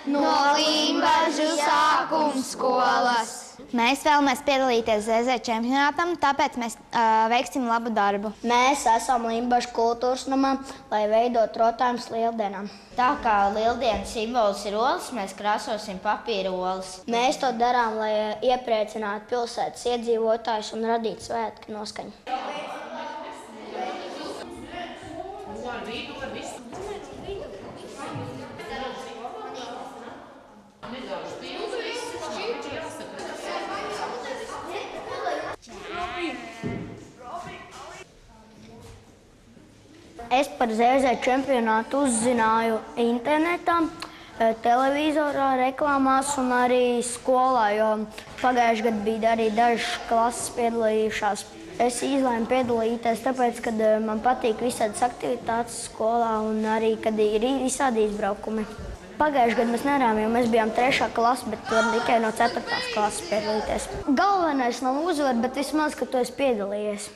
no Limbažu sākumskolas. Mēs vēlamies piedalīties ZZ čempionātam, tāpēc mēs veiksim labu darbu. Mēs esam Limbažu kultūras namā, lai veidotu rotājumus lieldienām. Tā kā lieldienas simbols ir olas, mēs krāsosim papīra olas. Mēs to darām, lai iepriecinātu pilsētas iedzīvotājus un radītu svētku noskaņu. Es par ZZ čempionātu uzzināju internetā, televizorā, reklāmās un arī skolā, jo pagājušajā gadā bija arī dažas klases piedalījušās. Es izlēmu piedalīties, tāpēc, ka man patīk visādas aktivitātes skolā un arī, kad ir visādi izbraukumi. Pagājušajā gadā mēs nevarējām, jo mēs bijām 3. klase, bet var tikai no 4. klases piedalīties. Galvenais nav uzvar, bet vismaz, ka tu esi piedalījies.